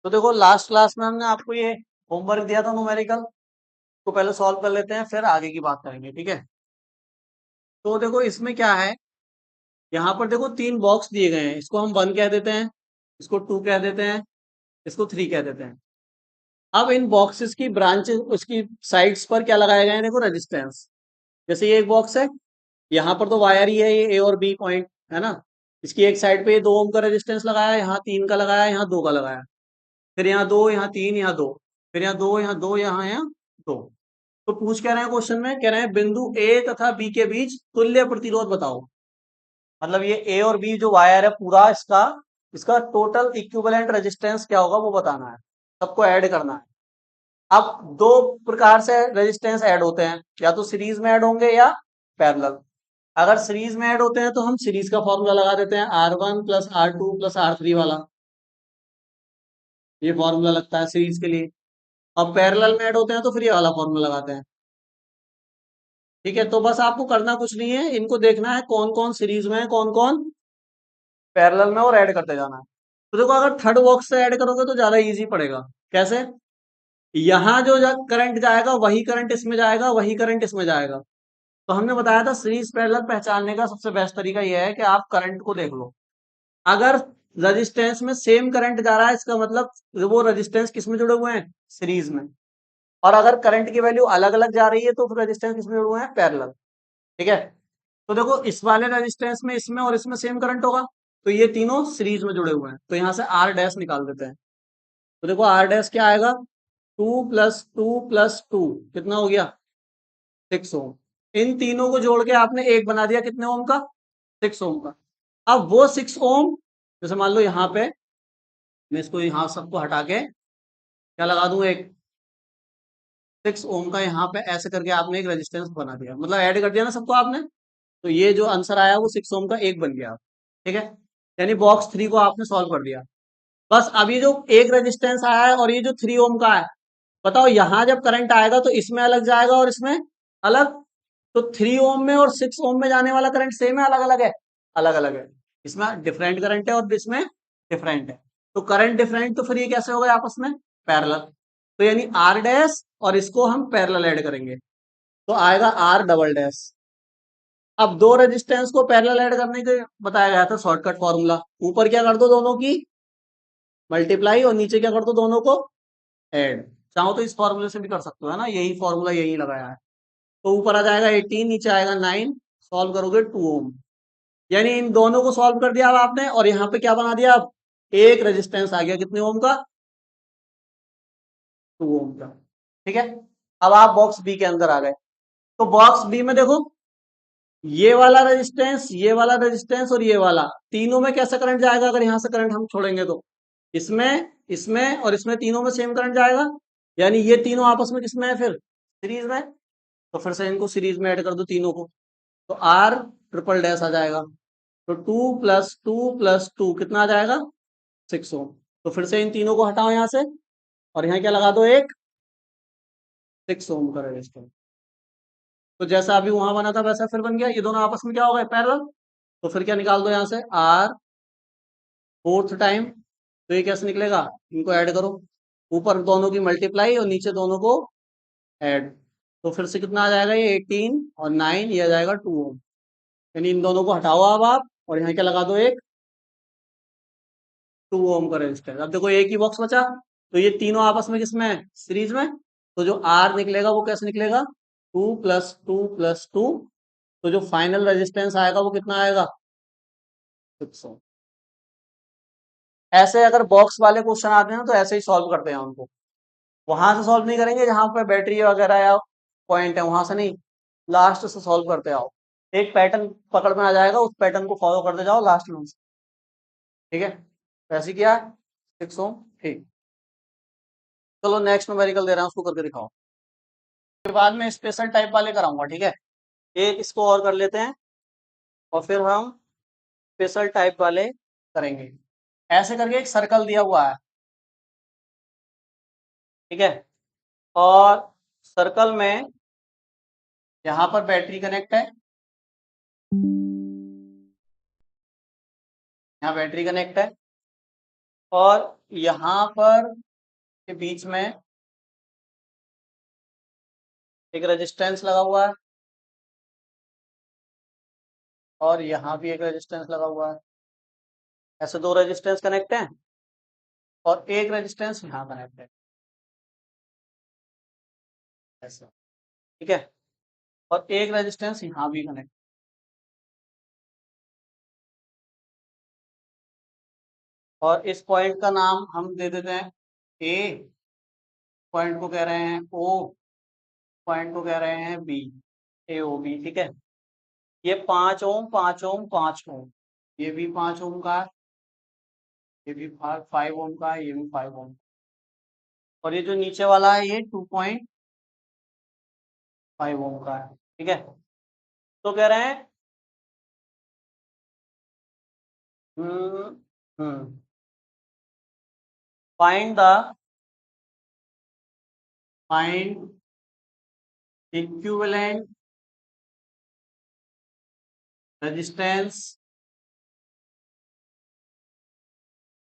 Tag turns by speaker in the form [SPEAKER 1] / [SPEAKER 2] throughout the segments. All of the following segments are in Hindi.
[SPEAKER 1] तो देखो लास्ट क्लास में हमने आपको ये होमवर्क दिया था न्यूमेरिकल को, पहले सॉल्व कर लेते हैं फिर आगे की बात करेंगे, ठीक है। तो देखो इसमें क्या है, यहाँ पर देखो तीन बॉक्स दिए गए हैं, इसको हम 1 कह देते हैं, इसको 2 कह देते हैं, इसको 3 कह देते हैं। अब इन बॉक्सेस की ब्रांचेस उसकी साइड्स पर क्या लगाए गए हैं, देखो रेजिस्टेंस। जैसे ये एक बॉक्स है, यहाँ पर तो वायर ही है, ये ए और बी पॉइंट है ना। इसकी एक साइड पे 2 ओम का रेजिस्टेंस लगाया, यहाँ 3 का लगाया, यहाँ 2 का लगाया, फिर यहाँ 2, यहाँ 3, यहाँ 2, फिर यहाँ 2, यहाँ 2, यहाँ 2। तो पूछ कह रहे हैं क्वेश्चन में, कह रहे हैं बिंदु ए तथा बी के बीच तुल्य प्रतिरोध बताओ। मतलब ये ए और बी जो वायर है पूरा इसका इसका टोटल इक्विवेलेंट रेजिस्टेंस क्या होगा वो बताना है, सबको ऐड करना है। अब दो प्रकार से रेजिस्टेंस ऐड होते हैं, या तो सीरीज में ऐड होंगे या पैरेलल। अगर सीरीज में ऐड होते हैं तो हम सीरीज का फॉर्मूला लगा देते हैं, R1 + R2 + R3 वाला, ये फॉर्मूला लगता है सीरीज के लिए। अब पैरेलल में ऐड होते हैं तो फिर ये वाला फॉर्मूला लगाते हैं, ठीक है। तो बस आपको करना कुछ नहीं है, इनको देखना है कौन कौन सीरीज में है, कौन कौन पैरेलल में, और ऐड करते जाना है। तो देखो अगर थर्ड बॉक्स से ऐड करोगे तो ज्यादा इजी पड़ेगा। कैसे? यहाँ जो करंट जाएगा वही करंट इसमें जाएगा, वही करंट इसमें जाएगा। तो हमने बताया था सीरीज पैरेलल पहचानने का सबसे बेस्ट तरीका यह है कि आप करंट को देख लो। अगर रेजिस्टेंस में सेम करंट जा रहा है, इसका मतलब वो रेजिस्टेंस किस में जुड़े हुए हैं, सीरीज में। और अगर करंट की वैल्यू अलग अलग जा रही है तो फिर रेजिस्टेंस किस में जुड़े हुए हैं, पैरेलल, ठीक है। तो देखो इस वाले रेजिस्टेंस में इसमें और इसमें सेम करंट होगा, तो ये तीनों सीरीज में जुड़े हुए हैं, तो यहाँ से आर डैश निकाल देते हैं। तो देखो आर डैश क्या आएगा, 2 + 2 + 2 कितना हो गया, 6 ओम। इन तीनों को जोड़ के आपने एक बना दिया, कितने ओम का, 6 ओम का। अब वो 6 ओम, जैसे मान लो यहाँ पे मैं इसको यहाँ सबको हटा के क्या लगा दूं, एक 6 ओम का यहाँ पे ऐसे करके आपने एक रेजिस्टेंस बना दिया, मतलब ऐड कर दिया ना सबको आपने। तो ये जो आंसर आया वो 6 ओम का एक बन गया, ठीक है। यानी बॉक्स 3 को आपने सॉल्व कर दिया। बस अब ये जो एक रेजिस्टेंस आया है और ये जो 3 ओम का है, बताओ यहाँ जब करंट आएगा तो इसमें अलग जाएगा और इसमें अलग। तो 3 ओम में और 6 ओम में जाने वाला करंट सेम है, अलग अलग है, अलग अलग है। इसमें डिफरेंट करंट है और इसमें डिफरेंट है। तो करंट डिफरेंट, तो फिर ये कैसे हो गए आपस में, पैरेलल। तो यानी आर डैश और इसको हम पैरेलल ऐड करेंगे, तो आएगा आर डबल डैश। अब दो रेजिस्टेंस को पैरेलल ऐड करने के बताया गया था शॉर्टकट फॉर्मूला, ऊपर क्या कर दो दोनों की मल्टीप्लाई और नीचे क्या कर दो दोनों को ऐड। चाहो तो इस फॉर्मूले से भी कर सकते हो, है ना, यही फॉर्मूला यही लगाया है। तो ऊपर आ जाएगा 18, नीचे आएगा 9, सॉल्व करोगे 2 ओम। यानी इन दोनों को सॉल्व कर दिया अब आपने, और यहाँ पे क्या बना दिया, अब एक रेजिस्टेंस आ गया, कितने ओम का, 2 ओम का, ठीक है। अब आप बॉक्स बी के अंदर आ गए। तो बॉक्स बी में देखो ये वाला रेजिस्टेंस, ये वाला रेजिस्टेंस और ये वाला, तीनों में कैसा करंट जाएगा, अगर यहां से करंट हम छोड़ेंगे तो इसमें, इसमें और इसमें, तीनों में सेम करंट जाएगा। यानी ये तीनों आपस में किसमें है, फिर सीरीज में। तो फिर से इनको सीरीज में ऐड कर दो तीनों को, तो आर ट्रिपल डैश आ जाएगा। तो 2 + 2 + 2 कितना आ जाएगा, 6 ओम। तो फिर से इन तीनों को हटाओ यहाँ से, और यहाँ क्या लगा दो, एक 6 ओम का रेजिस्टेंस। तो जैसा अभी वहां बना था वैसा फिर बन गया, ये दोनों आपस में क्या हो गए, पैरेलल। तो फिर क्या निकाल दो यहाँ से, आर फोर्थ टाइम। तो ये कैसे निकलेगा, इनको ऐड करो, ऊपर दोनों की मल्टीप्लाई और नीचे दोनों को ऐड। तो फिर से कितना आ जाएगा, ये 18 और 9, ये आ जाएगा 2 ओम। यानी इन दोनों को हटाओ अब आप, और यहाँ क्या लगा दो, एक 2 ओम का रेजिस्टेंस। अब देखो एक ही बॉक्स बचा, तो ये तीनों आपस में किसमें है, सीरीज में। तो जो आर निकलेगा वो कैसे निकलेगा, 2 + 2 + 2। तो जो फाइनल रेजिस्टेंस आएगा वो कितना आएगा, 6 ओम। ऐसे अगर बॉक्स वाले क्वेश्चन आते हैं तो ऐसे ही सॉल्व करते हैं उनको, वहां से सॉल्व नहीं करेंगे जहां पर बैटरी वगैरह या पॉइंट है, वहां से नहीं, लास्ट से सॉल्व करते आओ। एक पैटर्न पकड़ में आ जाएगा, उस पैटर्न को फॉलो करते जाओ लास्ट में, ठीक है। तो ऐसे किया 6 ओम, ठीक। चलो नेक्स्ट न्यूमेरिकल दे रहा हूँ, उसको करके दिखाओ। फिर बाद में स्पेशल टाइप वाले कराऊंगा, ठीक है। एक इसको और कर लेते हैं और फिर हम स्पेशल टाइप वाले करेंगे। ऐसे करके एक सर्कल दिया हुआ है, ठीक है। और सर्कल में यहाँ पर बैटरी कनेक्ट है, यहाँ बैटरी कनेक्ट है, और यहां पर के बीच में एक रेजिस्टेंस लगा हुआ है और यहाँ भी एक रेजिस्टेंस लगा हुआ है। ऐसे दो रेजिस्टेंस कनेक्ट हैं और एक रेजिस्टेंस यहाँ कनेक्ट है ऐसे, ठीक है, और एक रेजिस्टेंस यहाँ भी कनेक्ट। और इस पॉइंट का नाम हम दे देते हैं ए, पॉइंट को कह रहे हैं ओ, पॉइंट को कह रहे हैं बी, ए ओ बी, ठीक है। ये 5 ओम 5 ओम 5 ओम, ये भी 5 ओम का है, ये भी 5 ओम का है, ये भी 5 ओम, और ये जो नीचे वाला है ये 2.5 ओम का है, ठीक है। तो कह रहे हैं find the find equivalent resistance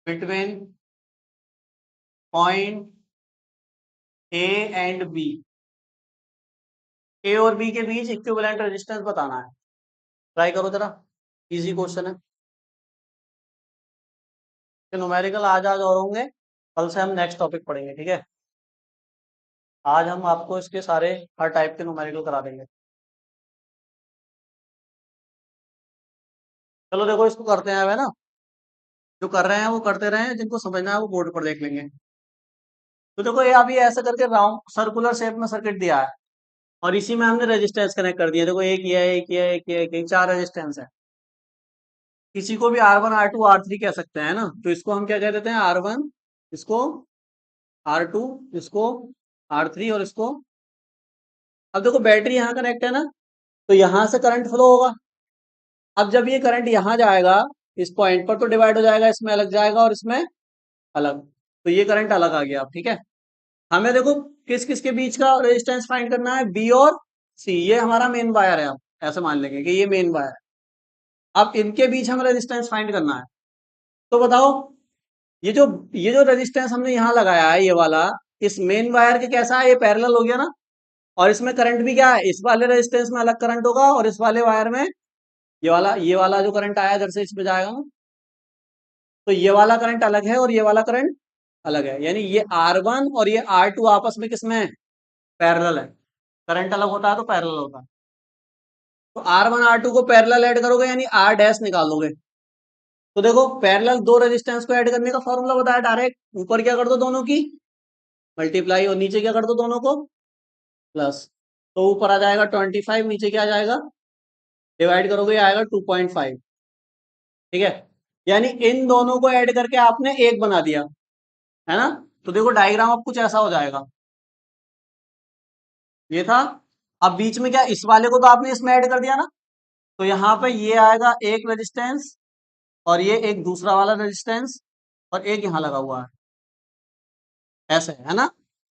[SPEAKER 1] between point A and B. A और बी के बीच इक्विवेलेंट रेजिस्टेंस बताना है। ट्राई करो जरा, इजी क्वेश्चन है। न्यूमेरिकल आज आज और होंगे, कल से हम नेक्स्ट टॉपिक पढ़ेंगे, ठीक है। आज हम आपको इसके सारे हर टाइप के न्यूमेरिकल करा देंगे। चलो देखो इसको करते हैं अब, है ना। जो कर रहे हैं वो करते रहे, जिनको समझना है वो बोर्ड पर देख लेंगे। तो देखो ये अभी ऐसा करके राउंड सर्कुलर शेप में सर्किट दिया है और इसी में हमने रेजिस्टेंस कनेक्ट कर दिया। देखो एक ये है, एक ये है, एक ये है, एक ये, चार रेजिस्टेंस है। किसी को भी R1 R2 R3 कह सकते हैं ना, तो इसको हम क्या कह देते हैं, R1, इसको R2, इसको R3 और इसको। अब देखो बैटरी यहाँ कनेक्ट है ना, तो यहाँ से करंट फ्लो होगा। अब जब ये करंट यहाँ जाएगा इस पॉइंट पर तो डिवाइड हो जाएगा, इसमें अलग जाएगा और इसमें अलग, तो ये करंट अलग आ गया। अब ठीक है, हमें देखो किस किस के बीच का रेजिस्टेंस फाइंड करना है, बी और सी। ये हमारा मेन वायर है, आप ऐसे मान लेंगे कि ये मेन वायर है। अब इनके बीच हमें रेजिस्टेंस फाइंड करना है। तो बताओ, ये जो ये जो रेजिस्टेंस हमने यहाँ लगाया है ये वाला, इस मेन वायर के कैसा है, ये पैरेलल हो गया ना। और इसमें करंट भी क्या है, इस वाले रेजिस्टेंस में अलग करंट होगा और इस वाले वायर में ये वाला जो करंट आया इधर से इसमें जाएगा ना, तो ये वाला करंट अलग है और ये वाला करंट अलग है। यानी ये R1 और ये R2 आपस में किसमें है, पैरेलल है। करंट अलग होता है तो पैरेलल होता है। तो R1 R2 को पैरेलल ऐड करोगे यानी R डैश निकालोगे। तो देखो पैरेलल दो रेजिस्टेंस को ऐड करने का फॉर्मूला बताया डायरेक्ट, ऊपर क्या कर दो दोनों की मल्टीप्लाई और नीचे क्या कर दो दोनों को प्लस। तो ऊपर आ जाएगा 25, नीचे क्या आ जाएगा, डिवाइड करोगे आएगा 2.5, ठीक है। यानी इन दोनों को ऐड करके आपने एक बना दिया, है ना। तो देखो डायग्राम अब कुछ ऐसा हो जाएगा, ये था। अब बीच में क्या, इस वाले को तो आपने इसमें ऐड कर दिया ना, तो यहाँ पे ये आएगा एक रेजिस्टेंस और ये एक दूसरा वाला रेजिस्टेंस और एक यहाँ लगा हुआ है, ऐसे है ना।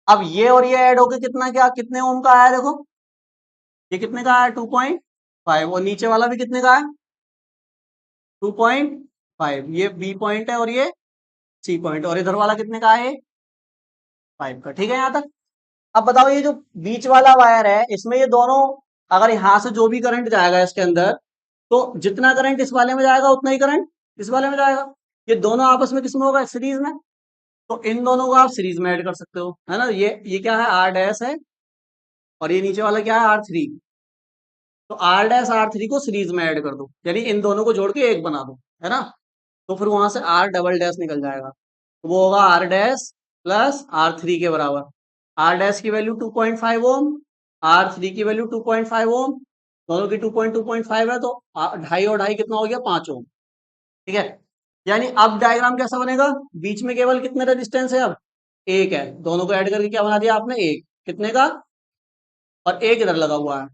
[SPEAKER 1] अब ये और ये ऐड होके कितना, क्या कितने ओम का आया देखो, ये कितने का आया 2.5, और नीचे वाला भी कितने का है 2.5। ये बी पॉइंट है और ये सी पॉइंट, और इधर वाला कितने का है 5 का, ठीक है यहाँ तक। अब बताओ ये जो बीच वाला वायर है इसमें ये दोनों, अगर यहाँ से जो भी करंट जाएगा इसके अंदर, तो जितना करंट इस वाले में जाएगा उतना ही करंट इस वाले में जाएगा। ये दोनों आपस में किसमें होगा, सीरीज में। तो इन दोनों को आप सीरीज में ऐड कर सकते हो, है ना। ये क्या है, आर डैश है और ये नीचे वाला क्या है R3। तो आर डैश R3 को सीरीज में ऐड कर दो, यानी इन दोनों को जोड़ के एक बना दो, है ना। तो फिर वहां से R डबल डैश निकल जाएगा, तो वो होगा R डैश प्लस R3 के बराबर। R डैश की वैल्यू 2.5 ओम, R3 की वैल्यू 2.5 ओम, दोनों की 2.5 है, तो ढाई और ढाई कितना हो गया 5 ओम, ठीक है। यानी अब डायग्राम कैसा बनेगा, बीच में केवल कितने रेजिस्टेंस है, अब एक है, दोनों को ऐड करके क्या बना दिया आपने, एक, कितने का, और एक इधर लगा हुआ है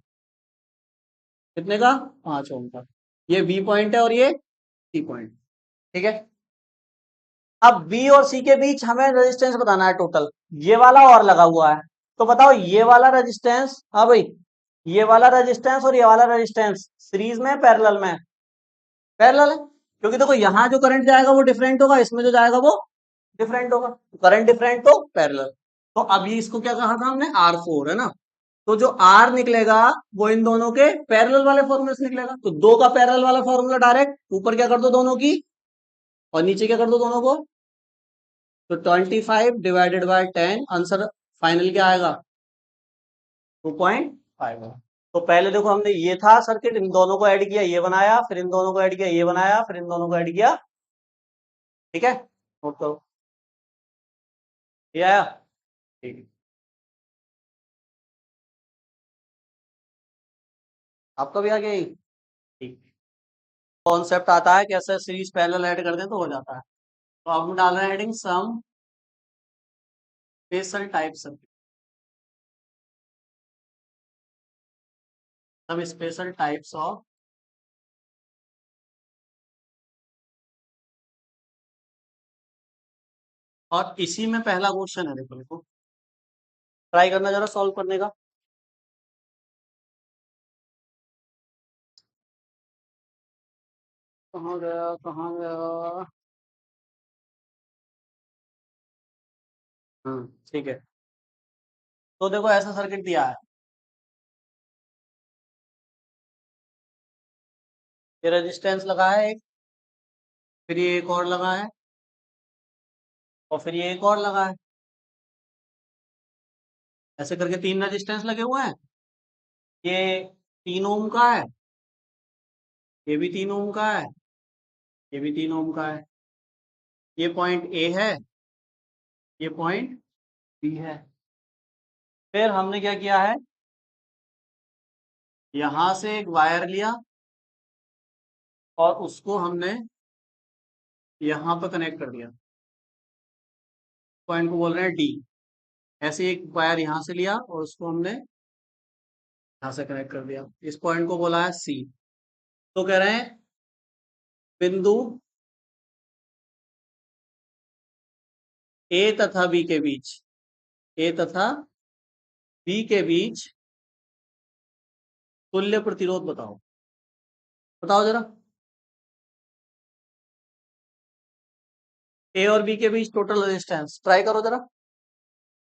[SPEAKER 1] कितने का 5 ओम का। ये बी पॉइंट है और ये सी पॉइंट, ठीक है। अब बी और सी के बीच हमें रेजिस्टेंस बताना है टोटल, ये वाला और लगा हुआ है। तो बताओ ये वाला रेजिस्टेंस, हाँ भाई, ये वाला रेजिस्टेंस और ये वाला रेजिस्टेंस सीरीज में पैरेलल में, पैरेलल है। क्योंकि देखो यहाँ जो करंट जाएगा वो डिफरेंट होगा, इसमें जो जाएगा वो डिफरेंट होगा, करंट डिफरेंट तो पैरेलल। तो अब ये इसको क्या कहा था हमने, R4 है ना, तो जो R निकलेगा वो इन दोनों के पैरेलल वाले फॉर्मूले से निकलेगा। तो दो का पैरेलल वाला फॉर्मूला डायरेक्ट ऊपर क्या कर दो दोनों की, और नीचे क्या कर दो दोनों को। तो 25 डिवाइडेड बाय 10, आंसर फाइनल क्या आएगा, 2.5। तो पहले देखो हमने ये था सर्किट, इन दोनों को ऐड किया ये बनाया, फिर इन दोनों को ऐड किया ये बनाया, फिर इन दोनों को ऐड किया। ठीक है, नोट करो, ये आया। ठीक है, आपका भी आ गया ये। ठीक, कॉन्सेप्ट आता है कैसे सीरीज पैरेलल ऐड कर दें तो हो जाता है। तो अब हम डाल रहे हैं heading some special type circuit, some special types of, और इसी में पहला क्वेश्चन है, देखो ट्राई करना जरा सॉल्व करने का। कहाँ गया कहाँ गया। ठीक है, तो देखो ऐसा सर्किट दिया है, ये रेजिस्टेंस लगा है एक, फिर ये एक और लगा है, और फिर ये एक और लगा है, ऐसे करके तीन रेजिस्टेंस लगे हुए हैं। ये 3 ओम का है, ये भी 3 ओम का है, ये भी 3 ओम का है। ये पॉइंट ए है, ये पॉइंट बी है। फिर हमने क्या किया है, यहां से एक वायर लिया और उसको हमने यहां पर कनेक्ट कर दिया, पॉइंट को बोल रहे हैं डी। ऐसे एक वायर यहां से लिया और उसको हमने यहां से कनेक्ट कर दिया, इस पॉइंट को बोला है सी। तो कह रहे हैं बिंदु ए तथा बी के बीच, ए तथा बी के बीच तुल्य प्रतिरोध बताओ, बताओ जरा। ए और बी के बीच टोटल रेजिस्टेंस ट्राई करो जरा,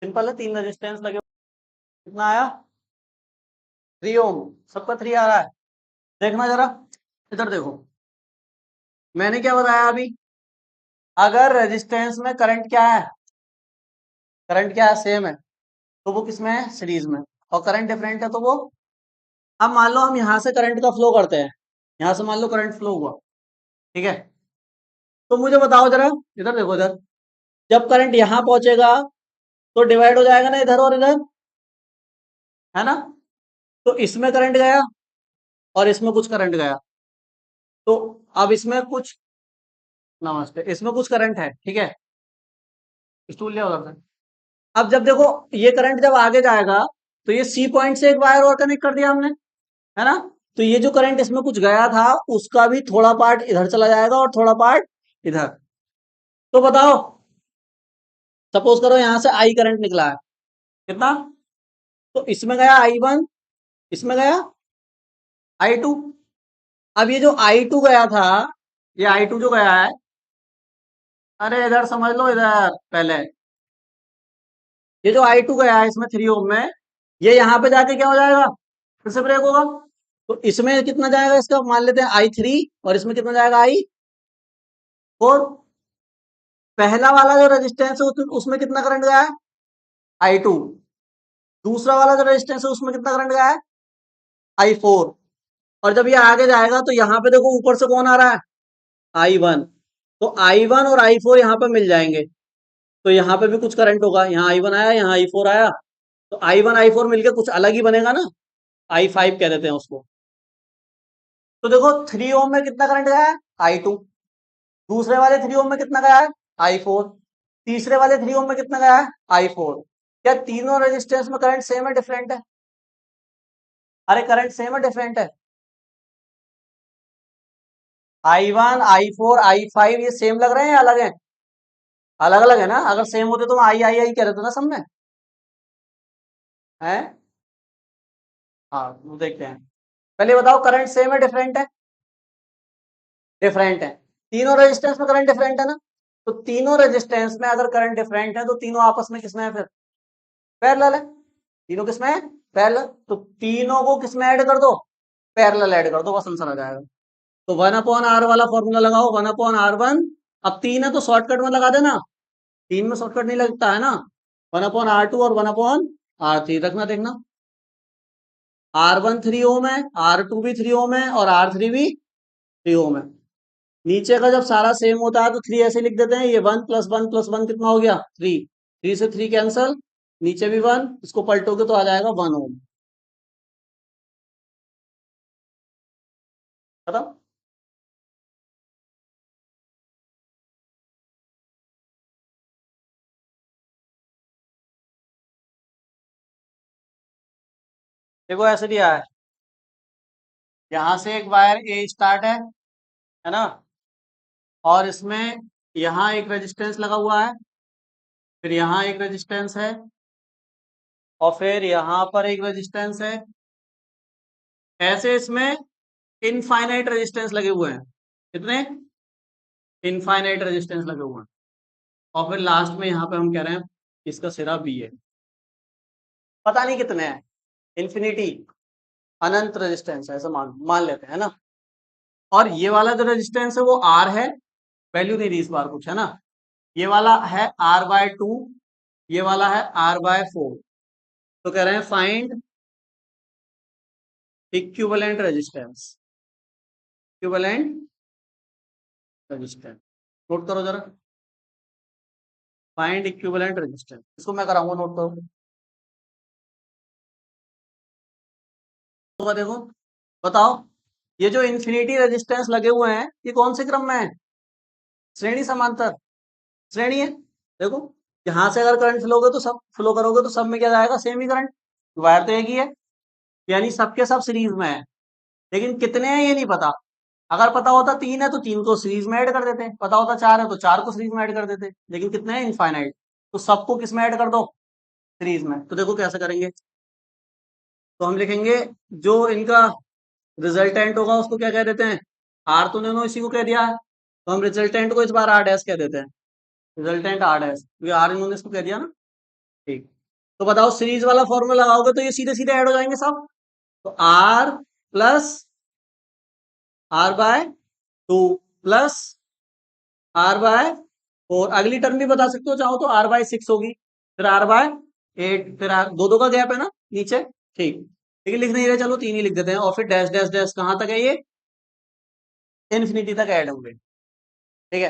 [SPEAKER 1] सिंपल है, तीन रेजिस्टेंस लगे। कितना आया, 3 ओम, सबका 3 आ रहा है। देखना जरा, इधर देखो, मैंने क्या बताया अभी, अगर रेजिस्टेंस में करंट क्या है, करंट क्या है सेम है, तो वो किसमें है, सीरीज में। और करंट डिफरेंट है तो वो, अब मान लो हम यहां से करंट का फ्लो करते हैं, यहां से मान लो करंट फ्लो हुआ, ठीक है, तो मुझे बताओ जरा, इधर देखो इधर, जब करंट यहां पहुंचेगा तो डिवाइड हो जाएगा ना इधर और इधर, है ना, तो इसमें करंट गया और इसमें कुछ करंट गया, तो अब इसमें कुछ, नमस्ते, इसमें कुछ करंट है, ठीक है, स्टूल लिया उधर से। अब जब देखो ये करंट जब आगे जाएगा, तो ये सी पॉइंट से एक वायर और कनेक्ट कर दिया हमने, है ना, तो ये जो करंट इसमें कुछ गया था उसका भी थोड़ा पार्ट इधर चला जाएगा और थोड़ा पार्ट इधर। तो बताओ, सपोज करो यहां से आई करंट निकला है, कितना, तो इसमें गया I1, इसमें गया I2। अब ये जो I2 गया था, ये I2 जो गया है, अरे इधर समझ लो इधर पहले, ये जो I2 गया है इसमें 3 ओम में, ये यहां पे जाके क्या हो जाएगा, फिर से ब्रेक होगा। तो इसमें कितना जाएगा, इसका मान लेते हैं I3, और इसमें कितना जाएगा I4। पहला वाला जो रेजिस्टेंस है उसमें कितना करंट गया है, I2। दूसरा वाला जो रेजिस्टेंस है उसमें कितना करंट गया है, I4। और जब ये आगे जाएगा तो यहाँ पे देखो ऊपर से कौन आ रहा है, I1। तो I1 और I4 यहाँ पे मिल जाएंगे, तो यहाँ पे भी कुछ करंट होगा, यहाँ I1 आया, यहाँ I4 आया, तो I1 I4 मिलके कुछ अलग ही बनेगा ना, I5 कह देते हैं उसको। तो देखो 3 ओम में कितना करंट गया है, I2। दूसरे वाले 3 ओम में कितना गया है, I4। तीसरे वाले 3 ओम में कितना गया है, I4। क्या तीनों रेजिस्टेंस में करंट सेम है डिफरेंट है, अरे करंट सेम है डिफरेंट है, I1 I4 I5 ये सेम लग रहे हैं या अलग है, अलग अलग है ना, अगर सेम होते तो आई कह रहे थे ना सब में, है। हाँ वो देखते हैं, पहले बताओ करंट सेम है डिफरेंट है, डिफरेंट है, तीनों रेजिस्टेंस में करंट डिफरेंट है ना, तो तीनों रेजिस्टेंस में अगर करंट डिफरेंट है तो तीनों आपस में किसमें है फिर पैरेलल है। तीनों किसमें है पैरेलल, तो तीनों को किसमें ऐड कर दो पैरेलल ऐड कर दो, बस आंसर आ जाएगा। तो 1/r वाला फॉर्मूला लगाओ 1/r1। अब 3 है तो शॉर्टकट में लगा देना, 3 में शॉर्टकट नहीं लगता है ना। 1/r2 और 1/r3 रखना, देखना R1 3 ओम है, R2 भी 3 ओम है और R3 भी 3 ओम है। नीचे का जब सारा सेम होता है तो 3 ऐसे लिख देते हैं, ये 1 + 1 + 1 कितना हो गया 3, 3 से 3 कैंसल, नीचे भी 1, इसको पलटोगे तो आ जाएगा 1 ओम। खत्म। देखो ऐसे दिया है, यहां से एक वायर ए स्टार्ट है ना, और इसमें यहाँ एक रेजिस्टेंस लगा हुआ है, फिर यहाँ एक रेजिस्टेंस है और फिर यहाँ पर एक रेजिस्टेंस है। ऐसे इसमें इनफाइनाइट रेजिस्टेंस लगे हुए हैं, कितने इनफाइनाइट रेजिस्टेंस लगे हुए हैं। और फिर लास्ट में यहाँ पे हम कह रहे हैं इसका सिरा बी है, पता नहीं कितने हैं, इन्फिनिटी अनंत रेजिस्टेंस है ऐसा मान मान लेते हैं ना। और ये वाला जो रेजिस्टेंस है वो आर है, वैल्यू नहीं दी इस बार कुछ है ना। ये वाला है R/2, ये वाला है R/4। तो कह रहे हैं find equivalent resistance, equivalent resistance note करो जरा, फाइंड इक्विवेलेंट रेजिस्टेंस, इसको मैं कराऊंगा नोट करो। तो देखो बताओ, ये जो इन्फिनिटी रेजिस्टेंस लगे हुए हैं ये कौन से क्रम में है, श्रेणी समांतर श्रेणी है। देखो यहां से अगर करंट फ्लो तो सब फ्लो करोगे तो सब में क्या जाएगा सेम ही करंट, वायर तो एक ही है, यानी सबके सब सीरीज में है। लेकिन कितने हैं ये नहीं पता, अगर पता होता 3 है तो 3 को सीरीज में ऐड कर देते, पता होता 4 है तो 4 को सीरीज में ऐड कर देते, लेकिन कितने हैं इनफाइनाइट, तो सबको किस में ऐड कर दो सीरीज में। तो देखो कैसे करेंगे, तो हम लिखेंगे जो इनका रिजल्टेंट होगा उसको क्या कह देते हैं आर, तो उन्होंने इसी को कह दिया है, तो हम रिजल्टेंट को इस बार आर डैश कह देते हैं, रिजल्टेंट आर डैश, क्योंकि आर इन्होंने इसको कह दिया ना। ठीक, तो बताओ सीरीज वाला फॉर्मूला लगाओगे तो ये सीधे सीधे ऐड हो जाएंगे सब, तो are plus R/2 plus R/4, अगली टर्म भी बता सकते हो चाहो तो R/6 होगी, फिर R/8, फिर दो दो का गैप है ना नीचे। ठीक, लेकिन लिख नहीं रहे, चलो 3 ही लिख देते हैं, और फिर डैश डैश डैश कहां तक है ये इन्फिनिटी तक ऐड होंगे। ठीक है,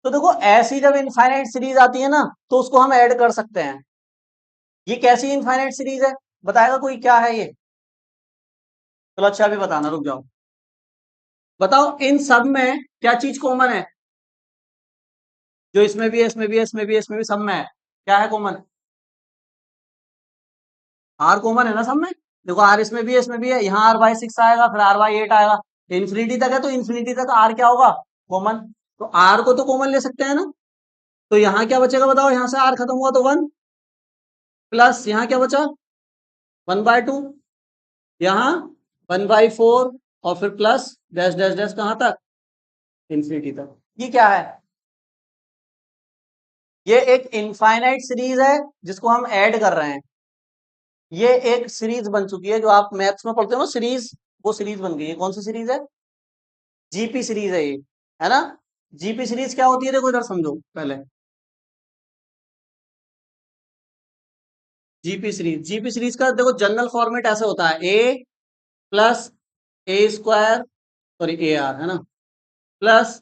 [SPEAKER 1] तो देखो ऐसी जब इनफाइनाइट सीरीज आती है ना तो उसको हम ऐड कर सकते हैं। ये कैसी इनफाइनाइट सीरीज है बताएगा कोई, क्या है ये, चलो अच्छा अभी बताना, रुक जाओ। बताओ इन सब में क्या चीज कॉमन है, जो इसमें भी है इसमें भी है इसमें भी है इसमें भी, सब में है, क्या है कॉमन, आर कॉमन है ना सब में। देखो आर इसमें भी है इसमें भी है, यहाँ R/6 आएगा फिर R/8 आएगा, इन्फिनिटी तक है तो इन्फिनिटी तक आर क्या होगा कॉमन, तो आर को तो कॉमन ले सकते हैं ना। तो यहाँ क्या बचेगा बताओ, यहाँ से आर खत्म हुआ तो 1, प्लस यहाँ क्या बचा 1/2, यहाँ 1/4, और फिर प्लस डैश डैश डैश कहाँ तक इन्फिनिटी तक। ये क्या है, ये एक इनफाइनाइट सीरीज है जिसको हम ऐड कर रहे हैं। ये एक सीरीज बन चुकी है, जो आप मैथ्स में पढ़ते हो ना सीरीज, वो सीरीज बन गई है। कौन सी सीरीज है, जीपी सीरीज है ये, है ना। जीपी सीरीज क्या होती है देखो इधर समझो पहले, जीपी सीरीज का देखो जनरल फॉर्मेट ऐसे होता है, a plus a square, sorry a r है ना, plus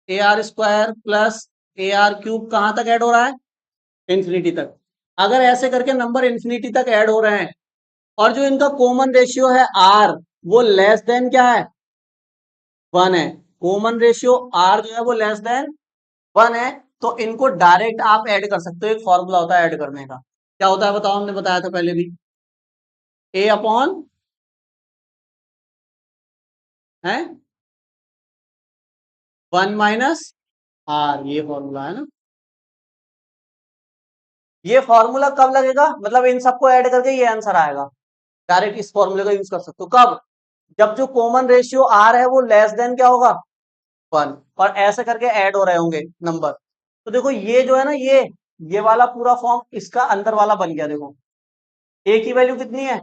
[SPEAKER 1] a r square plus a r cube, कहां तक ऐड हो रहा है इन्फिनिटी तक। अगर ऐसे करके नंबर इन्फिनिटी तक ऐड हो रहे हैं और जो इनका कॉमन रेशियो है आर, वो लेस देन क्या है 1 है, कॉमन रेशियो आर जो है वो लेस देन 1 है, तो इनको डायरेक्ट आप ऐड कर सकते हो, एक फॉर्मूला होता है ऐड करने का, क्या होता है बताओ, हमने बताया था पहले भी, ए अपॉन है 1 माइनस आर, ये फॉर्मूला है ना। ये फॉर्मूला कब लगेगा, मतलब इन सबको ऐड करके ये आंसर आएगा, डायरेक्ट इस फॉर्मूले का यूज कर सकते हो कब, जब जो कॉमन रेशियो आर है वो लेस देन क्या होगा 1, और ऐसे करके ऐड हो रहे होंगे नंबर। तो देखो ये जो है ना, ये वाला पूरा फॉर्म इसका अंदर वाला बन गया। देखो ए की वैल्यू कितनी है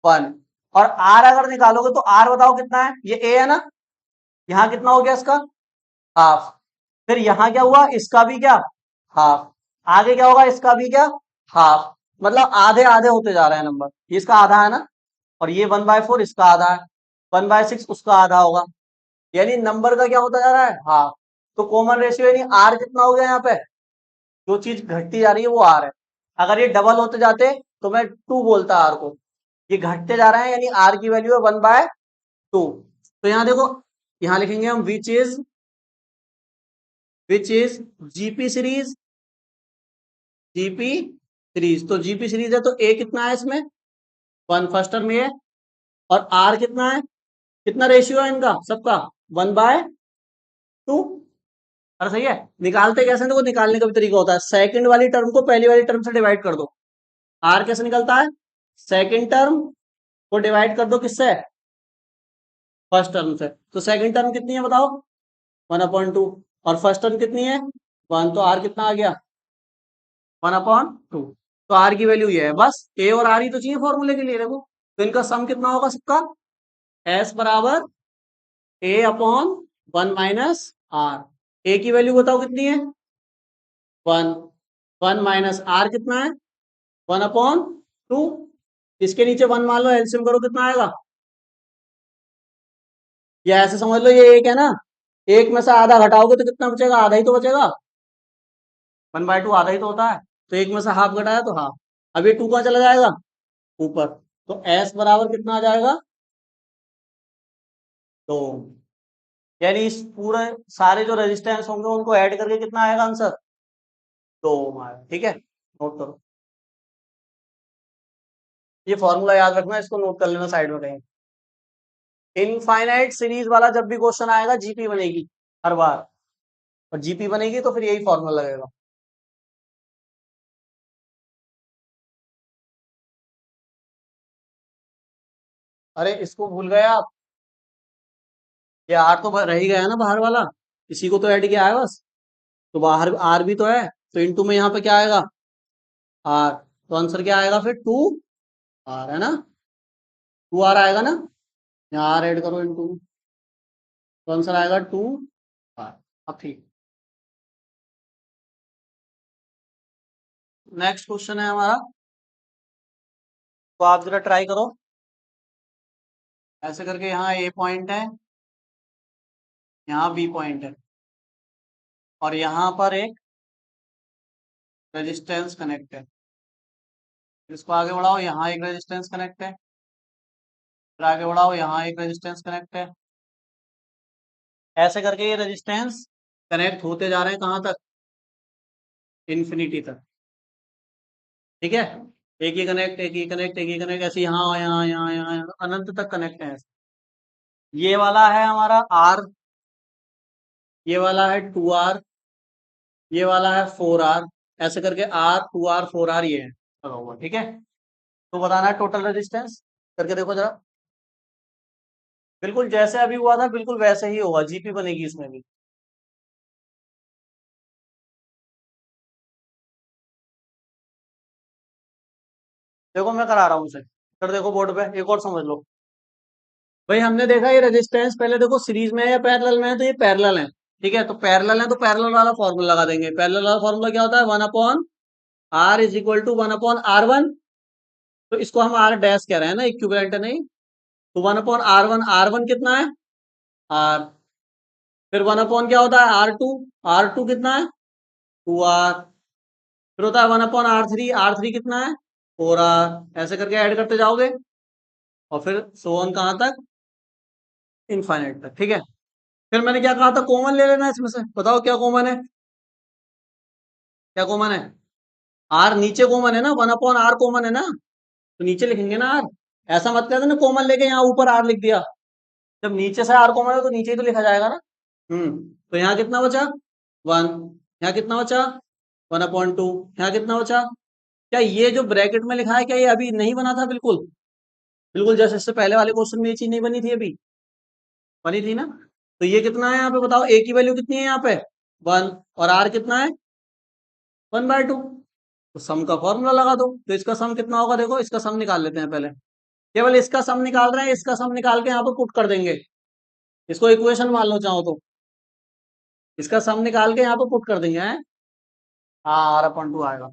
[SPEAKER 1] 1, और आर अगर निकालोगे तो आर बताओ कितना है, ये ए है ना, यहाँ कितना हो गया इसका हाफ। फिर यहाँ क्या हुआ, इसका भी क्या हाफ। आगे क्या होगा, इसका भी क्या हाफ। मतलब आधे आधे होते जा रहे हैं नंबर। ये इसका आधा है ना, और ये 1/4 इसका आधा है, 1/6 उसका आधा होगा। यानी नंबर का क्या होता जा रहा है हाफ। तो कॉमन रेशियो यानी आर कितना हो गया यहाँ पे, जो चीज घटती जा रही है वो आर है। अगर ये डबल होते जाते तो मैं 2 बोलता आर को। ये घटते जा रहे हैं यानी आर की वैल्यू है 1/2। तो यहाँ देखो, यहाँ लिखेंगे हम विच इज जीपी सीरीज। तो जीपी सीरीज है तो ए कितना है इसमें 1 फर्स्ट टर्म में है, और आर कितना है, कितना रेशियो है इनका सबका 1/2। अरे सही है। निकालते कैसे हैं? देखो निकालने का भी तरीका होता है, सेकंड वाली टर्म को पहली वाली टर्म से डिवाइड कर दो। आर कैसे निकलता है, सेकंड टर्म को डिवाइड कर दो किससे, फर्स्ट टर्म से। तो सेकंड टर्म कितनी है बताओ 1/2, और फर्स्ट टर्म कितनी है 1, तो आर कितना आ गया 1/2। तो आर की वैल्यू ये है, बस ए और आर ही तो चाहिए फॉर्मूले के लिए। देखो तो इनका सम कितना होगा सबका, एस बराबर A/1 - आर। ए की वैल्यू बताओ कितनी है 1, 1 - आर कितना है 1/2। इसके नीचे 1 मान लो, एलसीएम करो कितना आएगा। या ऐसे समझ लो ये एक है ना, एक में से आधा घटाओगे तो कितना बचेगा, आधा ही तो बचेगा। 1/2 आधा ही तो होता है, तो एक में से हाफ घटाया तो हाफ। अब ये 2 कहाँ चला जाएगा ऊपर, तो एस बराबर कितना आ जाएगा 2। यानी इस पूरे सारे जो रेजिस्टेंस होंगे उनको ऐड करके कितना आएगा आंसर 2 आएगा। ठीक है, नोट करो, ये फॉर्मूला याद रखना, इसको नोट कर लेना साइड में कहीं। इनफाइनाइट सीरीज वाला जब भी क्वेश्चन आएगा जीपी बनेगी हर बार, और जीपी बनेगी तो फिर यही फॉर्मूला लगेगा। अरे इसको भूल गए आप, ये आर तो रह ही गया ना बाहर वाला, इसी को तो ऐड किया है बस। तो बाहर आर भी तो है, तो इनटू में यहाँ पे क्या आएगा आर, तो आंसर क्या आएगा फिर 2 आर, है ना, 2 आर आएगा ना। यहाँ आर ऐड करो इनटू, तो आंसर आएगा 2 आर। अब ठीक, नेक्स्ट क्वेश्चन है हमारा, तो आप जरा ट्राई करो। ऐसे करके यहाँ ए पॉइंट है, यहाँ बी पॉइंट है, और यहाँ पर एक रेजिस्टेंस कनेक्ट है। इसको आगे बढ़ाओ, यहाँ एक रेजिस्टेंस कनेक्ट है, फिर आगे बढ़ाओ यहाँ एक रेजिस्टेंस कनेक्ट है। ऐसे करके ये रेजिस्टेंस कनेक्ट होते जा रहे हैं कहाँ तक, इन्फिनिटी तक। ठीक है, एक ही कनेक्ट, एक ही कनेक्ट, एक ही कनेक्ट, ऐसे यहाँ यहाँ यहाँ यहाँ अनंत तक कनेक्ट है। ये वाला है हमारा आर, ये वाला है 2 आर, ये वाला है 4 आर। ऐसे करके आर 2 आर 4 आर ये है लगा हुआ। ठीक है, तो बताना है टोटल रेजिस्टेंस, करके देखो जरा। बिल्कुल जैसे अभी हुआ था बिल्कुल वैसे ही होगा, जीपी बनेगी इसमें भी। देखो मैं करा रहा हूँ उसे, फिर देखो बोर्ड पे एक और समझ लो। भाई हमने देखा ये रेजिस्टेंस पहले देखो सीरीज में है या पैरेलल में है, तो ये पैरेलल है। ठीक है, तो पैरेलल है तो पैरेलल वाला फॉर्मूला लगा देंगे। पैरेलल वाला फॉर्मूला क्या होता है 1/r = 1/r1। तो इसको हम आर डैश कह रहे हैं ना, इक्विवेलेंट है नहीं। तो 1/r1, R1 कितना है आर, फिर 1 क्या होता है R2 कितना है 2 आर, फिर होता है 1/r3, R3 कितना है 4 आर। ऐसे करके ऐड करते जाओगे और फिर सो ऑन कहाँ तक, इनफाइनाइट तक। ठीक है, फिर मैंने क्या कहा था कॉमन ले लेना इसमें से, बताओ क्या कॉमन है, क्या कॉमन है आर, नीचे कॉमन है ना 1/r कॉमन है ना, तो नीचे लिखेंगे ना आर। ऐसा मत कहते ना कॉमन लेके यहाँ ऊपर आर लिख दिया, जब नीचे से आर कॉमन है तो नीचे ही तो लिखा जाएगा ना। तो यहाँ कितना बचा 1, यहाँ कितना बचा 1/2, यहाँ कितना बचा। क्या ये जो ब्रैकेट में लिखा है क्या ये अभी नहीं बना था, बिल्कुल बिल्कुल जैसे इससे पहले वाले क्वेश्चन में ये चीज नहीं बनी थी, अभी बनी थी ना। तो ये कितना है यहाँ पे बताओ, ए की वैल्यू कितनी है यहाँ पे 1, और आर कितना है 1/2। तो सम का फॉर्मूला लगा दो, तो इसका सम कितना होगा, देखो इसका सम निकाल लेते हैं पहले। केवल इसका सम निकाल रहे हैं, इसका सम निकाल के यहाँ पे पुट कर देंगे, इसको इक्वेशन मान लो चाहो तो, इसका सम निकाल के यहाँ पे पुट कर देंगे हैं। हाँ, R/2 आएगा।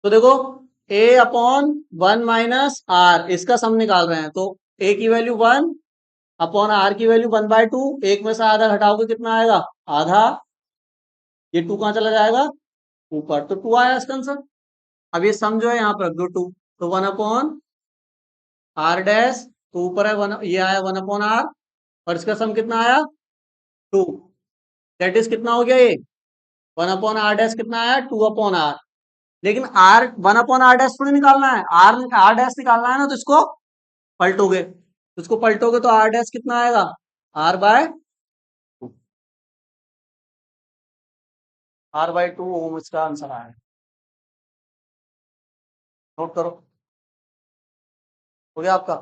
[SPEAKER 1] तो देखो ए अपॉन 1 - आर, इसका सम निकाल रहे हैं, तो ए की वैल्यू 1 अपॉन आर की वैल्यू 1/2, एक में से आधा घटाओगे कितना आएगा, आधा, ये 2 कहाँ चला जाएगा ऊपर, तो 2 आया इसका आंसर। अब ये सम जो है यहाँ पर रख दो 2, तो 1/r डैश, तो ऊपर है 1, ये आया 1/r, और इसका सम कितना आया 2, दैट इज कितना हो गया ये 1/r डैश कितना आया 2/r। लेकिन आर 1/r डैश थोड़ी निकालना है, आर डैश निकालना है ना, तो इसको पलटोगे, तो इसको पलटोगे तो आर डैश कितना आएगा r/2, r/2 ओम इसका आंसर आया। नोट करो, हो गया आपका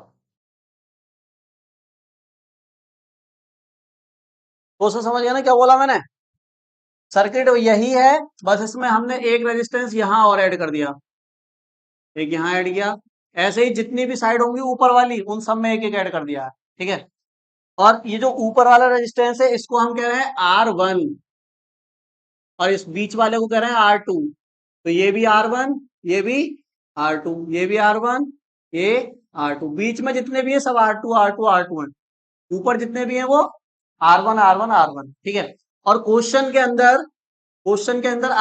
[SPEAKER 1] क्वेश्चन, समझ गया ना क्या बोला मैंने। सर्किट यही है, बस इसमें हमने एक रेजिस्टेंस यहाँ और ऐड कर दिया, एक यहाँ ऐड किया, ऐसे ही जितनी भी साइड होंगी ऊपर वाली उन सब में एक एक ऐड कर दिया है, ठीक है। और ये जो ऊपर वाला रेजिस्टेंस है इसको हम कह रहे हैं R1, और इस बीच वाले को कह रहे हैं R2, तो ये भी R1, ये भी R2, ये भी R1, ये R2, बीच में जितने भी है सब R2 R2 R2 है, ऊपर जितने भी हैं वो R1 R1 R1, ठीक है। और क्वेश्चन के अंदर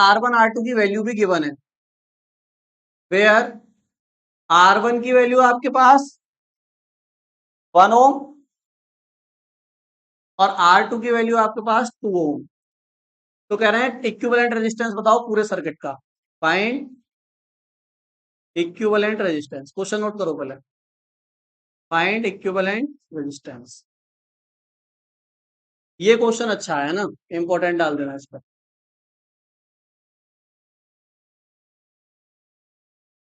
[SPEAKER 1] R1 R2 की वैल्यू भी गिवन है, वेयर R1 की वैल्यू आपके पास 1 ओम, और R2 की वैल्यू आपके पास 2 ओम। तो कह रहे हैं इक्विवेलेंट रेजिस्टेंस बताओ पूरे सर्किट का, find equivalent resistance. Question note करो पहले, फाइंड इक्विवेलेंट रेजिस्टेंस। ये क्वेश्चन अच्छा है ना, इंपॉर्टेंट डाल देना इस पर,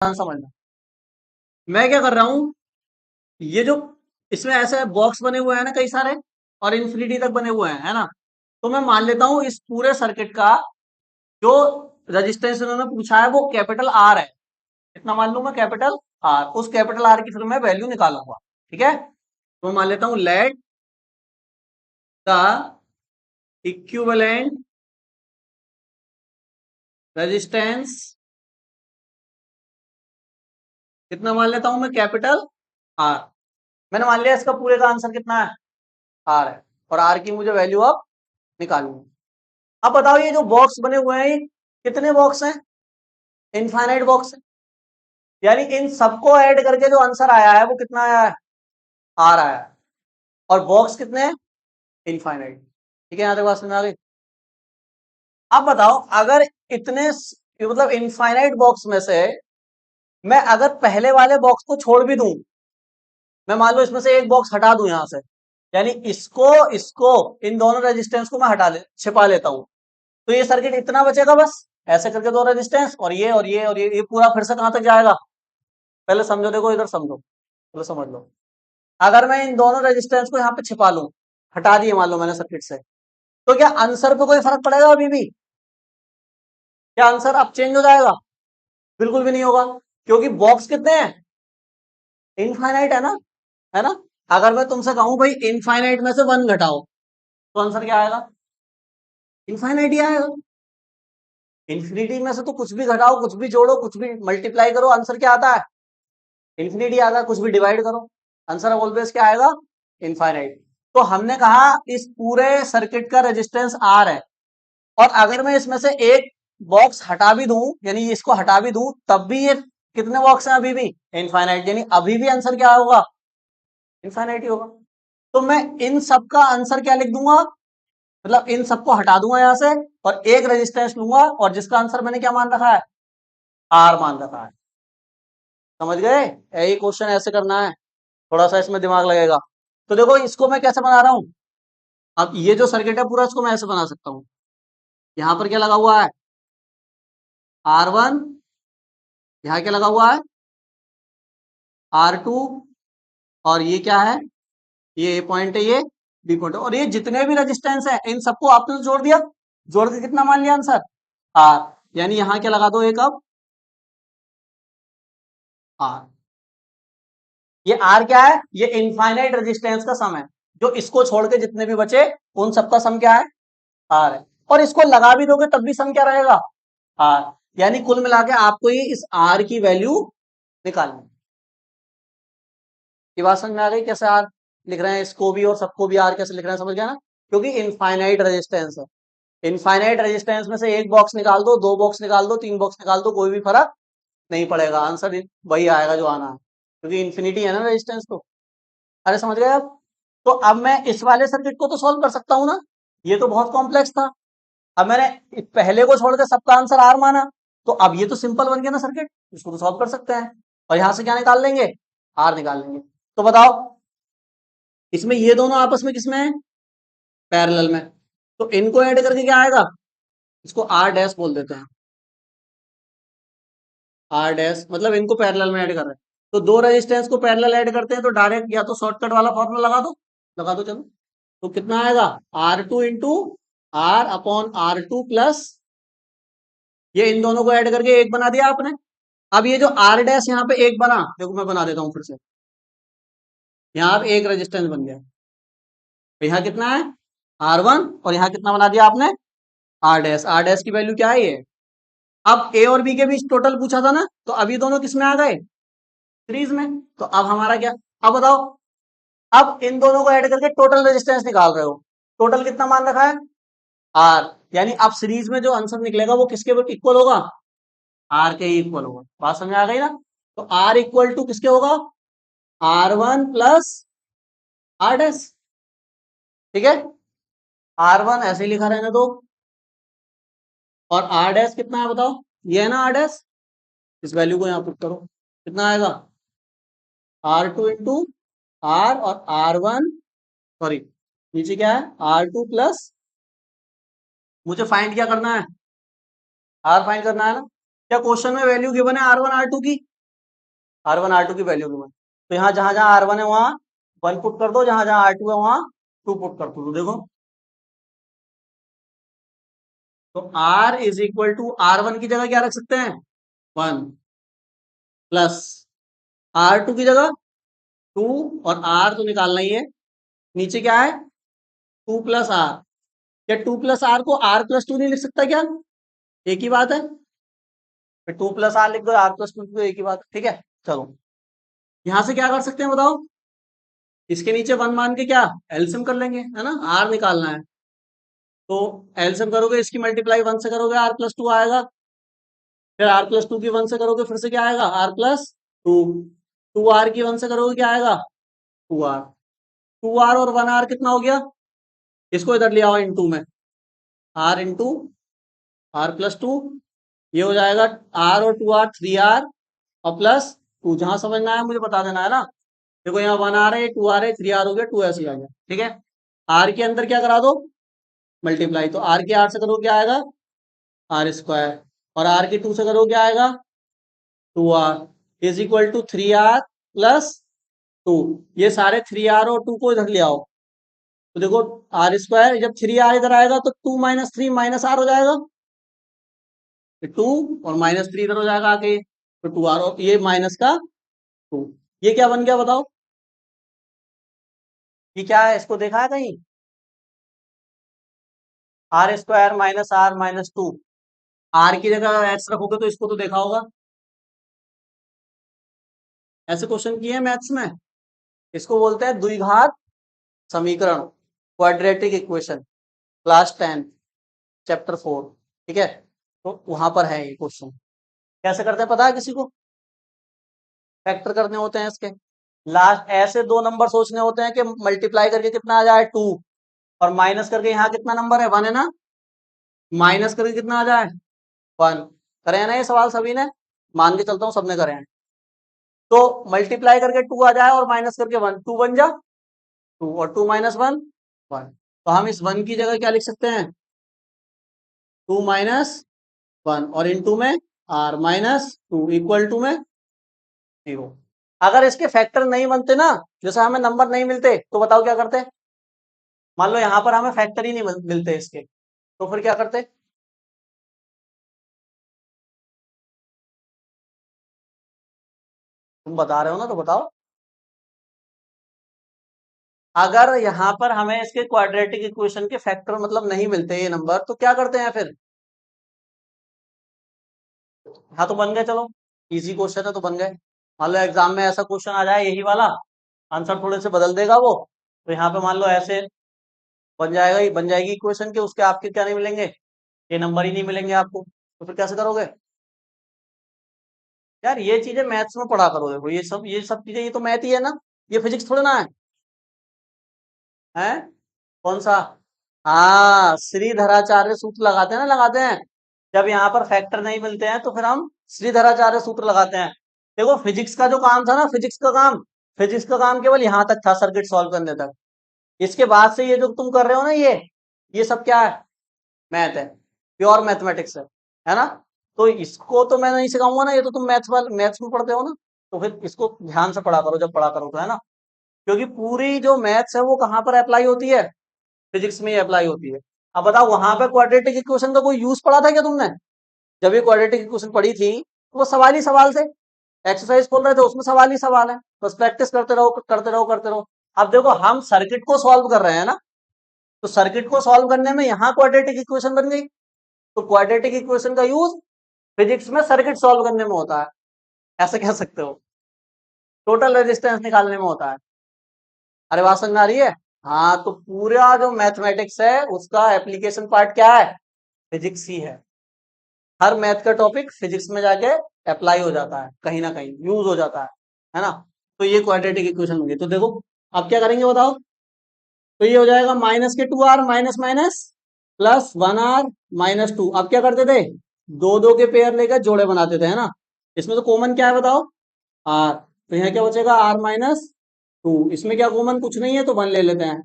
[SPEAKER 1] समझना। मैं क्या कर रहा हूं, ये जो इसमें ऐसे बॉक्स बने हुए हैं ना कई सारे, और इन्फिनिटी तक बने हुए हैं, है ना, तो मैं मान लेता हूं इस पूरे सर्किट का जो रेजिस्टेंस उन्होंने पूछा है वो कैपिटल आर है, इतना मान लूं मैं कैपिटल आर, उस कैपिटल आर की फिर मैं वैल्यू निकालूंगा, ठीक है। तो मैं मान लेता हूं लेट द इक्विवेलेंट रेजिस्टेंस, कितना मान लेता हूं मैं कैपिटल आर, मैंने मान लिया इसका पूरे का आंसर कितना है आर है, और आर की मुझे वैल्यू अब निकालनी है। अब बताओ ये जो बॉक्स बने हुए हैं ये कितने बॉक्स हैं, इनफाइनाइट बॉक्स है, यानी इन सबको ऐड करके जो आंसर आया है वो कितना आया है आर आया है, और बॉक्स कितने हैं इनफाइनाइट, ठीक है, यहां तक बात समझ आ गई। अब बताओ अगर इतने मतलब इनफाइनाइट बॉक्स में से मैं अगर पहले वाले बॉक्स को छोड़ भी दूं, मैं मान लो इसमें से एक बॉक्स हटा दूं यहां से, यानी इसको इसको इन दोनों रेजिस्टेंस को मैं छिपा लेता हूं, तो ये सर्किट इतना बचेगा बस, ऐसे करके दो रेजिस्टेंस, और ये और ये और ये पूरा फिर से कहां तक जाएगा, पहले समझो, देखो इधर समझो, पहले समझ लो। अगर मैं इन दोनों रेजिस्टेंस को यहाँ पे छिपा लूं, हटा दिए मान लो मैंने सर्किट से, तो क्या आंसर पे कोई फर्क पड़ेगा अभी भी, क्या आंसर अब चेंज हो जाएगा, बिल्कुल भी नहीं होगा, क्योंकि बॉक्स कितने हैं इनफाइनाइट है ना। अगर मैं तुमसे कहूं भाई इनफाइनाइट में से 1 घटाओ, तो आंसर क्या आएगा इनफाइनाइट ही आएगा। इन्फिनिटी में से तो कुछ भी घटाओ, कुछ भी जोड़ो, कुछ भी मल्टीप्लाई करो, आंसर क्या आता है इन्फिनिटी आता है, कुछ भी डिवाइड करो, आंसर ऑलवेज क्या आएगा इनफाइनाइट। तो हमने कहा इस पूरे सर्किट का रेजिस्टेंस आर है, और अगर मैं इसमें से एक बॉक्स हटा भी दूं, यानी इसको हटा भी दूं, तब भी ये कितने बॉक्स हैं अभी भी इनफाइनाइट, यानी अभी भी आंसर क्या होगा इनफाइनाइट ही होगा। तो मैं इन सब का आंसर क्या लिख दूंगा, मतलब इन सबको हटा दूंगा यहां से, और एक रेजिस्टेंस लूंगा, और जिसका आंसर मैंने क्या मान रखा है आर मान रखा है। समझ गए, यही क्वेश्चन ऐसे करना है, थोड़ा सा इसमें दिमाग लगेगा। तो देखो इसको मैं कैसे बना रहा हूं, अब ये जो सर्किट है पूरा इसको मैं ऐसे बना सकता हूं, यहां पर क्या लगा हुआ है R1, यहाँ क्या लगा हुआ है R2, और ये क्या है ये पॉइंट है ये बी पॉइंट, और ये जितने भी रेजिस्टेंस है इन सबको आपने जोड़ दिया, जोड़ के कितना मान लिया आंसर आर, यानी यहाँ क्या लगा दो एक अब आर। ये आर क्या है, ये इनफाइनाइट रेजिस्टेंस का सम है, जो इसको छोड़ के जितने भी बचे उन सबका सम क्या है आर है, और इसको लगा भी दोगे तब भी सम क्या रहेगा आर, यानी कुल मिला के आपको ये इस आर की वैल्यू निकालनी है। ये बात समझ में आ गई कैसे आर लिख रहे हैं, इसको भी और सबको भी आर कैसे लिख रहे हैं, समझ गया ना, क्योंकि इनफाइनाइट रेजिस्टेंस है। इनफाइनाइट रेजिस्टेंस में से एक बॉक्स निकाल दो, दो बॉक्स निकाल दो, तीन बॉक्स निकाल दो, कोई भी फर्क नहीं पड़ेगा, आंसर वही आएगा जो आना है, क्योंकि इन्फिनिटी है ना रेजिस्टेंस तो। अरे समझ गए आप। तो अब मैं इस वाले सर्किट को तो सॉल्व कर सकता हूं ना, ये तो बहुत कॉम्प्लेक्स था, अब मैंने इस पहले को छोड़ के सबका आंसर आर माना, तो अब ये तो सिंपल बन गया ना सर्किट, इसको तो सॉल्व कर सकते हैं, और यहां से क्या निकाल लेंगे आर निकाल लेंगे। तो बताओ इसमें ये दोनों आपस में किसमें है पैरेलल में, तो इनको ऐड करके क्या आएगा, इसको आर डैश बोल देते हैं, आर डैश मतलब इनको पैरेलल में ऐड कर रहे हैं, तो दो रेजिस्टेंस को पैरेलल ऐड करते हैं तो डायरेक्ट या तो शॉर्टकट वाला फॉर्मूला लगा दो चलो, तो कितना आएगा R two into R upon R two plus, ये इन दोनों को ऐड करके एक बना दिया आपने। अब ये जो आर डैश यहाँ पे एक बना, देखो मैं बना देता हूँ फिर से, यहाँ पे एक रेजिस्टेंस बन गया, तो यहाँ कितना है आर वन, और यहाँ कितना बना दिया आपने आर डैश की वैल्यू क्या है ये, अब ए और बी के बीच टोटल पूछा था ना, तो अभी दोनों किस में आ गए सीरीज में, तो अब हमारा क्या, अब बताओ, अब इन दोनों को ऐड करके टोटल रेजिस्टेंस निकाल रहे हो, टोटल कितना मान रखा है आर, यानी अब सीरीज में जो आंसर निकलेगा वो किसके इक्वल होगा आर के ही इक्वल होगा, बात समझ आ गई ना। तो आर इक्वल टू किसके होगा R one plus R dash, ठीक है, आर वन ऐसे ही लिखा रहने दो, और आर डैश कितना है बताओ, ये है ना आर डैश, इस वैल्यू को यहाँ पुट करो, कितना आएगा आर टू इंटू आर और आर वन, सॉरी नीचे क्या है आर टू प्लस, मुझे फाइंड क्या करना है आर फाइंड करना है ना, क्या क्वेश्चन में वैल्यू गिवन है आर वन आर टू की, आर वन आर टू की वैल्यू गिवन, तो यहाँ जहां जहां आर वन है वहां वन पुट कर दो, जहां जहां आर टू है वहां टू पुट कर दो, देखो तो R is equal to R one की जगह क्या रख सकते हैं वन, प्लस आर टू की जगह टू, और आर तो निकालना ही है, नीचे क्या है टू प्लस आर, क्या टू प्लस आर को आर प्लस टू नहीं लिख सकता क्या, एक ही बात है, टू प्लस आर लिख दो, आर प्लस टू एक ही बात है, ठीक है। चलो यहां से क्या कर सकते हैं बताओ, इसके नीचे वन मान के क्या एलसीएम कर लेंगे, है ना, आर निकालना है, तो एलसीएम करोगे इसकी मल्टीप्लाई वन से करोगे आर प्लस टू आएगा, फिर आर प्लस टू की वन से करोगे फिर से क्या आएगा R plus two, two R की वन से करोगे क्या आएगा टू आर, टू आर और वन आर कितना हो गया, इसको इधर ले आओ इंटू में, R into R plus two, ये हो जाएगा आर और टू आर थ्री आर, और प्लस टू, जहां समझना है मुझे बता देना है ना, देखो यहाँ वन आ रहा है टू आ रहा है थ्री आर हो गया टू ऐसे ही आ गया, ठीक है। आर के अंदर क्या करा दो मल्टीप्लाई, तो आर के आर से करो क्या आएगा आर स्क्वायर, और आर के टू से करो क्या आएगा two R is equal to three R plus two, ये सारे थ्री आर और टू को इधर ले आओ, तो देखो आर स्क्वायर जब थ्री आर इधर आएगा तो two minus three minus R हो जाएगा, टू और माइनस थ्री इधर हो जाएगा आके, तो टू आर, और ये माइनस का टू, ये क्या बन गया बताओ, ये क्या है इसको देखा है कहीं R square minus R minus two, R की जगह एक्स रखोगे तो इसको तो देखा होगा, ऐसे क्वेश्चन किए मैथ्स में, इसको बोलते हैं द्विघात समीकरण, क्वाड्रेटिक इक्वेशन, क्लास 10 चैप्टर 4, ठीक है, तो वहां पर है ये क्वेश्चन, कैसे करते हैं पता है किसी को, फैक्टर करने होते हैं इसके, लास्ट ऐसे दो नंबर सोचने होते हैं कि मल्टीप्लाई करके कितना आ जाए टू, और माइनस करके यहाँ कितना नंबर है वन है ना, माइनस करके कितना आ जाए वन, करे हैं ना ये सवाल सभी ने, मान के चलता हूँ सबने करे हैं, तो मल्टीप्लाई करके टू आ जाए और माइनस करके वन, टू बन जा टू, और टू माइनस वन वन, तो हम इस वन की जगह क्या लिख सकते हैं टू माइनस वन, और इन टू में R minus two equal to में जीरो। अगर इसके फैक्टर नहीं बनते ना, जैसे हमें नंबर नहीं मिलते, तो बताओ क्या करते, मान लो यहाँ पर हमें फैक्टर ही नहीं मिलते इसके, तो फिर क्या करते? तुम बता रहे हो ना, तो बताओ। अगर यहाँ पर हमें इसके क्वाड्रेटिक इक्वेशन के फैक्टर मतलब नहीं मिलते ये नंबर, तो क्या करते हैं फिर? हाँ, तो बन गए, चलो। इजी क्वेश्चन है तो बन गए। मान लो एग्जाम में ऐसा क्वेश्चन आ जाए यही वाला, आंसर थोड़े से बदल देगा वो, तो यहाँ पे मान लो ऐसे बन जाएगा, ही बन जाएगी इक्वेशन के, उसके आपके क्या नहीं मिलेंगे, ये नंबर ही नहीं मिलेंगे आपको, तो फिर कैसे करोगे? यार ये चीजें मैथ्स में पढ़ा करो, देखो ये सब चीजें, ये तो मैथ ही है ना, ये फिजिक्स थोड़ी ना है। हैं? कौन सा? हाँ, श्रीधराचार्य सूत्र लगाते हैं ना, लगाते हैं। जब यहाँ पर फैक्टर नहीं मिलते हैं तो फिर हम श्रीधराचार्य सूत्र लगाते हैं। देखो फिजिक्स का जो काम था ना, फिजिक्स का काम केवल यहाँ तक था, सर्किट सॉल्व करने तक। इसके बाद से ये जो तुम कर रहे हो ना, ये सब क्या है? मैथ है, प्योर मैथमेटिक्स है ना? तो इसको तो मैं नहीं सिखाऊंगा ना, ये तो तुम मैथ्स में पढ़ते हो ना, तो फिर इसको ध्यान से पढ़ा करो जब पढ़ा करो तो, है ना? क्योंकि पूरी जो मैथ्स है वो कहाँ पर अप्लाई होती है? फिजिक्स में ही अप्लाई होती है। अब बताओ, वहां पे क्वाड्रेटिक इक्वेशन का कोई यूज पढ़ा था क्या तुमने? जब ये क्वाड्रेटिक इक्वेशन पढ़ी थी तो वो सवाल ही सवाल थे, एक्सरसाइज खोल रहे थे उसमें सवाल ही सवाल है, बस प्रैक्टिस करते रहो करते रहो करते रहो। अब देखो हम सर्किट को सॉल्व कर रहे हैं ना, तो सर्किट को सॉल्व करने में यहाँ क्वाड्रेटिक इक्वेशन बन गई, तो क्वाड्रेटिक इक्वेशन का यूज फिजिक्स में सर्किट सॉल्व करने में होता है, ऐसे कह सकते हो, टोटल रेजिस्टेंस निकालने में होता है। अरे बात समझ में आ रही है? हाँ, तो पूरा जो मैथमेटिक्स है उसका एप्लीकेशन पार्ट क्या है? फिजिक्स ही है। हर मैथ का टॉपिक फिजिक्स में जाके अप्लाई हो जाता है, कहीं ना कहीं यूज हो जाता है ना? तो ये क्वाड्रेटिक इक्वेशन होगी, तो देखो अब क्या करेंगे बताओ। तो ये हो जाएगा माइनस के 2r minus minus plus 1r minus 2। अब क्या करते थे? दो दो के पेयर लेकर जोड़े बनाते थे, है ना? इसमें तो कॉमन क्या है बताओ? r। तो यहाँ क्या बचेगा? r-2। इसमें क्या कॉमन? कुछ नहीं है, तो 1 ले लेते हैं,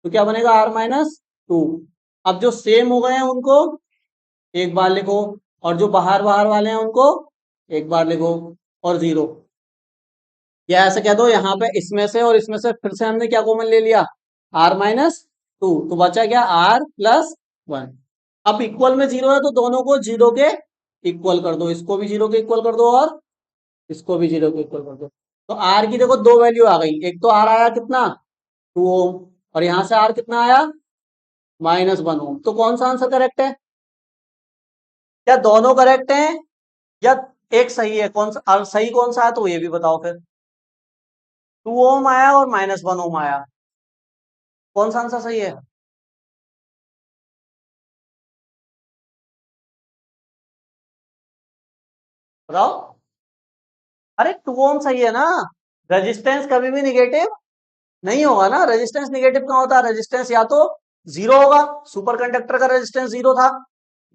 [SPEAKER 1] तो क्या बनेगा? r-2। अब जो सेम हो गए हैं उनको एक बार लिखो, और जो बाहर बाहर वाले हैं उनको एक बार लिखो, और 0। या ऐसे कह दो, यहाँ पे इसमें से और इसमें से फिर से हमने क्या कॉमन ले लिया? r-2, तो बचा क्या? r+1। अब इक्वल में 0 है तो दोनों को 0 के इक्वल कर दो, इसको भी 0 के इक्वल कर दो और इसको भी 0 के इक्वल कर दो। तो r की देखो दो वैल्यू आ गई, एक तो r आया कितना? 2 ओम, और यहाँ से r कितना आया? -1 ओम। तो कौन सा आंसर करेक्ट है? क्या दोनों करेक्ट हैं, या एक सही है? कौन सा और सही कौन सा है, तो ये भी बताओ फिर। 2 ओम आया और -1 ओम आया, कौन सा आंसर सही है? बताओ। अरे 2 ओम सही है ना, रेजिस्टेंस कभी भी निगेटिव नहीं होगा ना, रेजिस्टेंस निगेटिव कहाँ होता है? रेजिस्टेंस या तो 0 होगा, सुपर कंडक्टर का रेजिस्टेंस 0 था,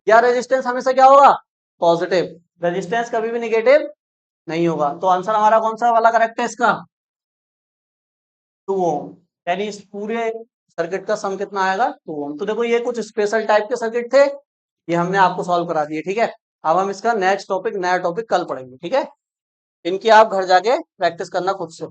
[SPEAKER 1] या रेजिस्टेंस हमेशा क्या होगा? पॉजिटिव। रेजिस्टेंस कभी भी निगेटिव नहीं होगा, तो आंसर हमारा कौन सा वाला करेक्ट है इसका? 2 ओम। यानी इस पूरे सर्किट का सम कितना आएगा? 2 ओम। तो देखो ये कुछ स्पेशल टाइप के सर्किट थे, ये हमने आपको सॉल्व करा दिए, ठीक है? अब हम इसका नेक्स्ट टॉपिक, नया टॉपिक कल पढ़ेंगे, ठीक है? इनकी आप घर जाके प्रैक्टिस करना खुद से।